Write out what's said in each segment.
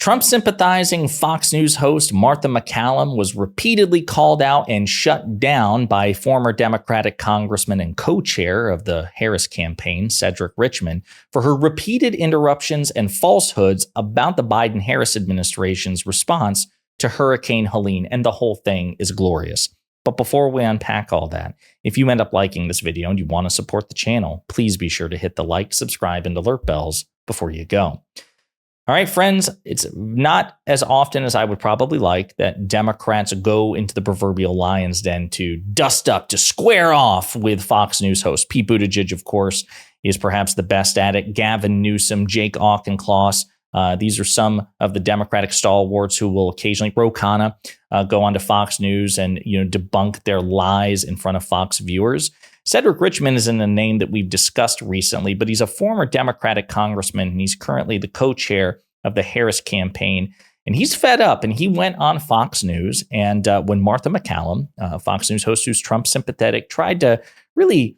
Trump-sympathizing Fox News host Martha MacCallum was repeatedly called out and shut down by former Democratic congressman and co-chair of the Harris campaign, Cedric Richmond, for her repeated interruptions and falsehoods about the Biden-Harris administration's response to Hurricane Helene, and the whole thing is glorious. But before we unpack all that, if you end up liking this video and you want to support the channel, please be sure to hit the like, subscribe, and alert bells before you go. All right, friends, it's not as often as I would probably like that Democrats go into the proverbial lion's den to dust up, to square off with Fox News host. Pete Buttigieg, of course, is perhaps the best at it. Gavin Newsom, Jake Auchincloss. These are some of the Democratic stalwarts who will occasionally, Ro Khanna, go onto Fox News and debunk their lies in front of Fox viewers. Cedric Richmond isn't a name that we've discussed recently, but he's a former Democratic congressman, and he's currently the co-chair of the Harris campaign. And he's fed up, and he went on Fox News. And when Martha MacCallum, Fox News host who's Trump sympathetic, tried to really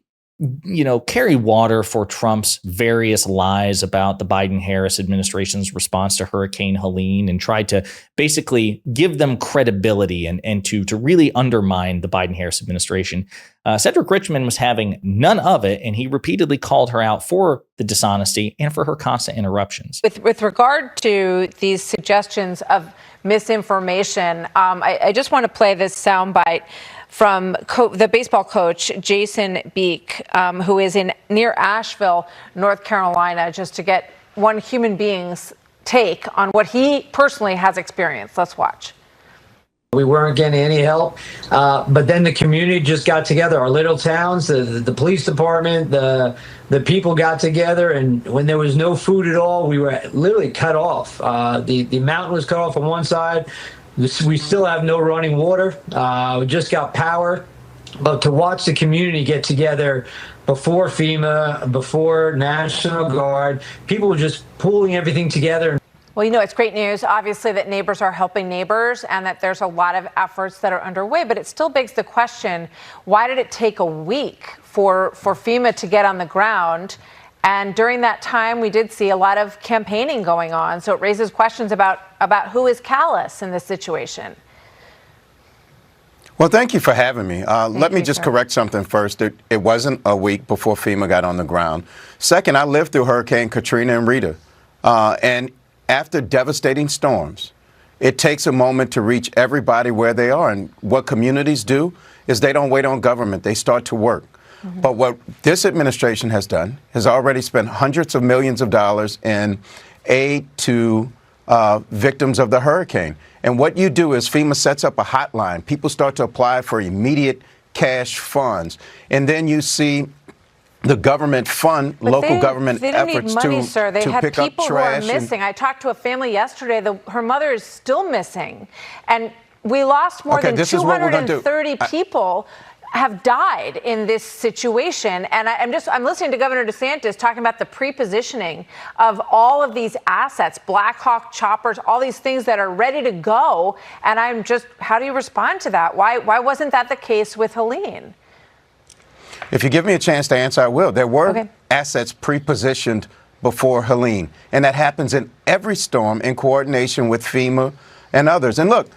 carry water for Trump's various lies about the Biden-Harris administration's response to Hurricane Helene and tried to basically give them credibility and to really undermine the Biden-Harris administration. Cedric Richmond was having none of it, and he repeatedly called her out for the dishonesty and for her constant interruptions. With regard to these suggestions of misinformation, I just want to play this soundbite from the baseball coach, Jason Beek, who is near Asheville, North Carolina, just to get one human being's take on what he personally has experienced. Let's watch. We weren't getting any help, but then the community just got together. Our little towns, the police department, the people got together, and when there was no food at all, we were literally cut off. The mountain was cut off on one side. We still have no running water. We just got power. But to watch the community get together before FEMA, before National Guard, people were just pulling everything together. Well, it's great news, obviously, that neighbors are helping neighbors and that there's a lot of efforts that are underway. But it still begs the question, why did it take a week for FEMA to get on the ground? And during that time, we did see a lot of campaigning going on. So it raises questions about who is callous in this situation. Well, thank you for having me. Let me just correct something first. It wasn't a week before FEMA got on the ground. Second, I lived through Hurricane Katrina and Rita. And after devastating storms, it takes a moment to reach everybody where they are. And what communities do is they don't wait on government. They start to work. But what this administration has done has already spent hundreds of millions of dollars in aid to victims of the hurricane. And what you do is FEMA sets up a hotline. People start to apply for immediate cash funds. And then you see the government fund local government efforts to sir. They had pick up people trash. Who are missing. I talked to a family yesterday. Her mother is still missing. And we lost more than 230 people have died in this situation. And I'm listening to Governor DeSantis talking about the pre-positioning of all of these assets, Black Hawk choppers, all these things that are ready to go. And how do you respond to that? Why wasn't that the case with Helene? If you give me a chance to answer, I will. There were assets pre-positioned before Helene, and that happens in every storm in coordination with FEMA and others. And look,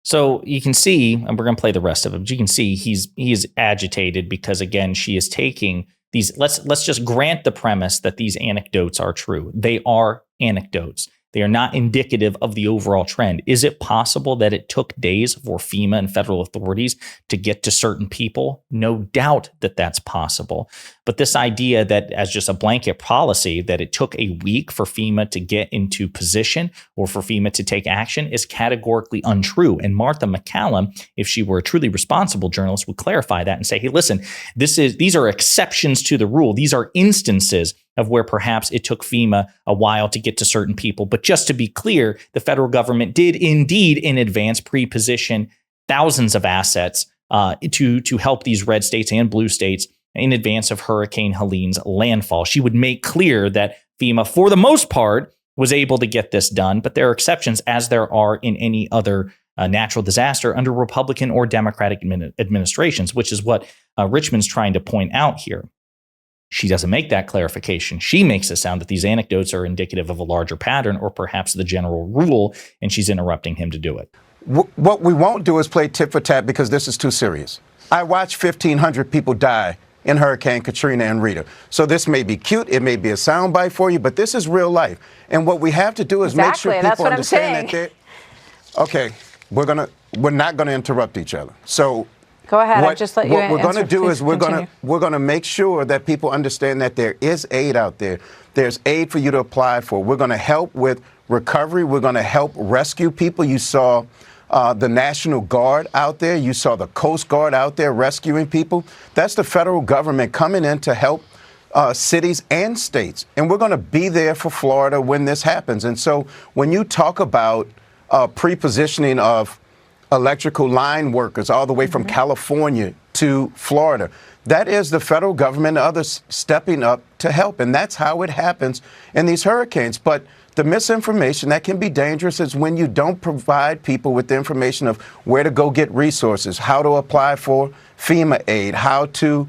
so you can see, and we're going to play the rest of it, but you can see he is agitated because, again, she is taking these. Let's just grant the premise that these anecdotes are true. They are anecdotes. They are not indicative of the overall trend. Is it possible that it took days for FEMA and federal authorities to get to certain people? No doubt that that's possible. But this idea that as just a blanket policy that it took a week for FEMA to get into position or for FEMA to take action is categorically untrue. And Martha MacCallum, if she were a truly responsible journalist, would clarify that and say, hey, listen, these are exceptions to the rule. These are instances of where perhaps it took FEMA a while to get to certain people. But just to be clear, the federal government did indeed in advance pre-position thousands of assets to help these red states and blue states in advance of Hurricane Helene's landfall. She would make clear that FEMA, for the most part, was able to get this done. But there are exceptions, as there are in any other natural disaster under Republican or Democratic administrations, which is what Richmond's trying to point out here. She doesn't make that clarification. She makes it sound that these anecdotes are indicative of a larger pattern or perhaps the general rule, and she's interrupting him to do it. What we won't do is play tit for tat because this is too serious. I watched 1,500 people die in Hurricane Katrina and Rita. So this may be cute, it may be a soundbite for you, but this is real life. And what we have to do is make sure people understand that they're... Okay, we're not gonna interrupt each other. So go ahead. I just let you. What we're going to do is we're going to make sure that people understand that there is aid out there. There's aid for you to apply for. We're going to help with recovery. We're going to help rescue people. You saw the National Guard out there. You saw the Coast Guard out there rescuing people. That's the federal government coming in to help cities and states. And we're going to be there for Florida when this happens. And so when you talk about pre-positioning of electrical line workers all the way from California to Florida, that is the federal government and others stepping up to help. And that's how it happens in these hurricanes. But the misinformation that can be dangerous is when you don't provide people with the information of where to go get resources, how to apply for FEMA aid, how to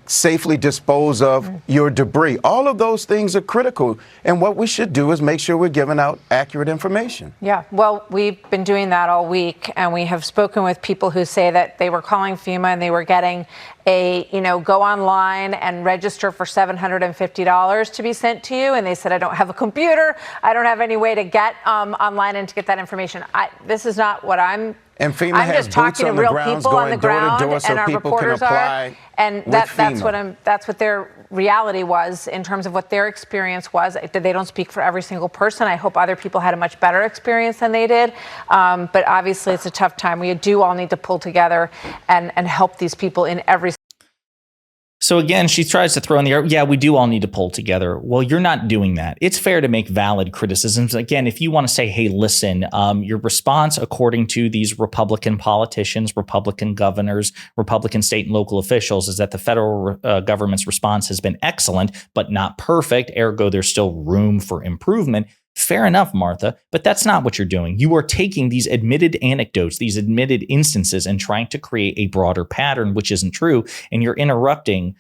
safely dispose of your debris. All of those things are critical. And what we should do is make sure we're giving out accurate information. Yeah, well, we've been doing that all week, and we have spoken with people who say that they were calling FEMA and they were getting a, go online and register for $750 to be sent to you. And they said, I don't have a computer. I don't have any way to get online and to get that information. This is not what I'm. And FEMA I'm has just talking to real people on the ground, and our reporters are. And that's what their reality was in terms of what their experience was. They don't speak for every single person. I hope other people had a much better experience than they did. But obviously, it's a tough time. We do all need to pull together and help these people in every. So again, she tries to throw in the air, yeah, we do all need to pull together. Well, you're not doing that. It's fair to make valid criticisms. Again, if you want to say, hey, listen, your response, according to these Republican politicians, Republican governors, Republican state and local officials, is that the federal government's response has been excellent, but not perfect. Ergo, there's still room for improvement. Fair enough, Martha, but that's not what you're doing. You are taking these admitted anecdotes, these admitted instances, and trying to create a broader pattern, which isn't true. And you're interrupting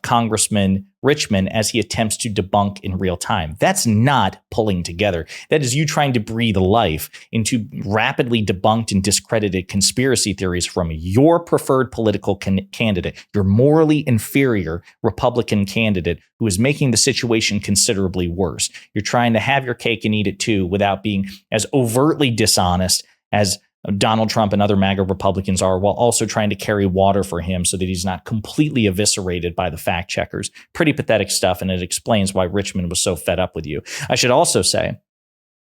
Congressman Richmond as he attempts to debunk in real time. That's not pulling together. That is you trying to breathe life into rapidly debunked and discredited conspiracy theories from your preferred political candidate, your morally inferior Republican candidate who is making the situation considerably worse. You're trying to have your cake and eat it too without being as overtly dishonest as Donald Trump and other MAGA Republicans are, while also trying to carry water for him so that he's not completely eviscerated by the fact checkers. Pretty pathetic stuff, and it explains why Richmond was so fed up with you. I should also say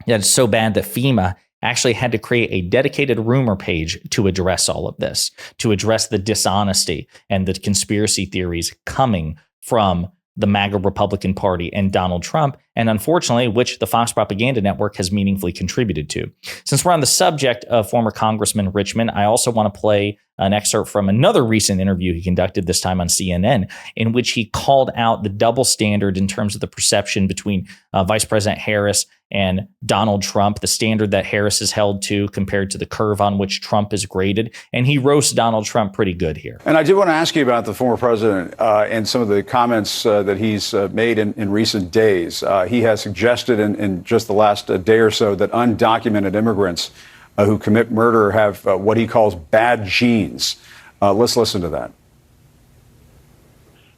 that it's so bad that FEMA actually had to create a dedicated rumor page to address all of this, to address the dishonesty and the conspiracy theories coming from the MAGA Republican Party and Donald Trump, and unfortunately, which the Fox Propaganda Network has meaningfully contributed to. Since we're on the subject of former Congressman Richmond, I also want to play an excerpt from another recent interview he conducted, this time on CNN, in which he called out the double standard in terms of the perception between Vice President Harris and Donald Trump, the standard that Harris is held to compared to the curve on which Trump is graded. And he roasts Donald Trump pretty good here. And I did want to ask you about the former president and some of the comments that he's made in recent days. He has suggested in just the last day or so that undocumented immigrants who commit murder have what he calls bad genes. Let's listen to that.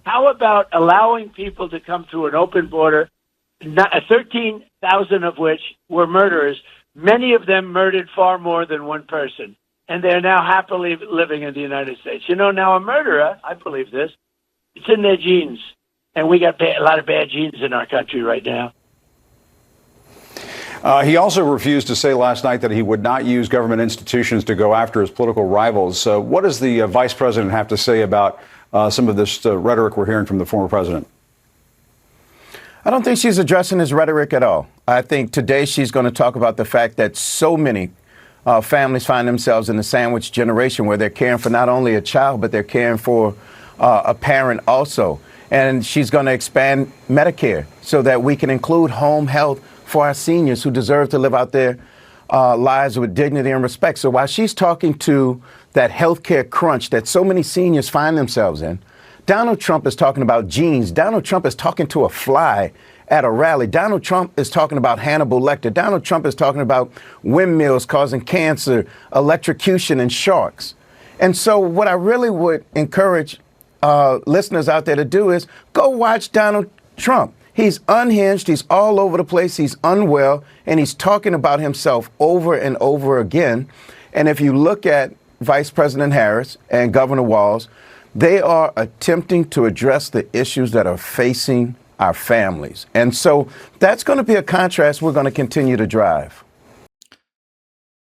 How about allowing people to come through an open border, 13,000 of which were murderers, many of them murdered far more than one person, and they're now happily living in the United States. Now a murderer, I believe this, it's in their genes, and we got a lot of bad genes in our country right now. He also refused to say last night that he would not use government institutions to go after his political rivals. What does the vice president have to say about some of this rhetoric we're hearing from the former president? I don't think she's addressing his rhetoric at all. I think today she's going to talk about the fact that so many families find themselves in the sandwich generation where they're caring for not only a child, but they're caring for a parent also. And she's going to expand Medicare so that we can include home health for our seniors who deserve to live out their lives with dignity and respect. So while she's talking to that healthcare crunch that so many seniors find themselves in, Donald Trump is talking about jeans. Donald Trump is talking to a fly at a rally. Donald Trump is talking about Hannibal Lecter. Donald Trump is talking about windmills causing cancer, electrocution, and sharks. And so what I really would encourage listeners out there to do is go watch Donald Trump. He's unhinged. He's all over the place. He's unwell. And he's talking about himself over and over again. And if you look at Vice President Harris and Governor Walz, they are attempting to address the issues that are facing our families. And so that's going to be a contrast we're going to continue to drive.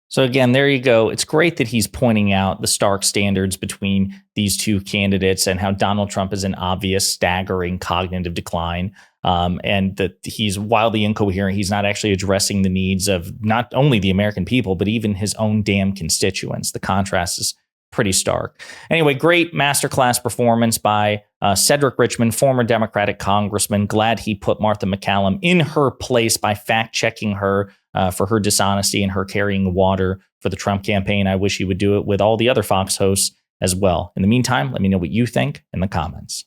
So again, there you go. It's great that he's pointing out the stark standards between these two candidates and how Donald Trump is an obvious, staggering cognitive decline. And that he's wildly incoherent. He's not actually addressing the needs of not only the American people, but even his own damn constituents. The contrast is pretty stark. Anyway, great masterclass performance by Cedric Richmond, former Democratic congressman. Glad he put Martha MacCallum in her place by fact-checking her for her dishonesty and her carrying water for the Trump campaign. I wish he would do it with all the other Fox hosts as well. In the meantime, let me know what you think in the comments.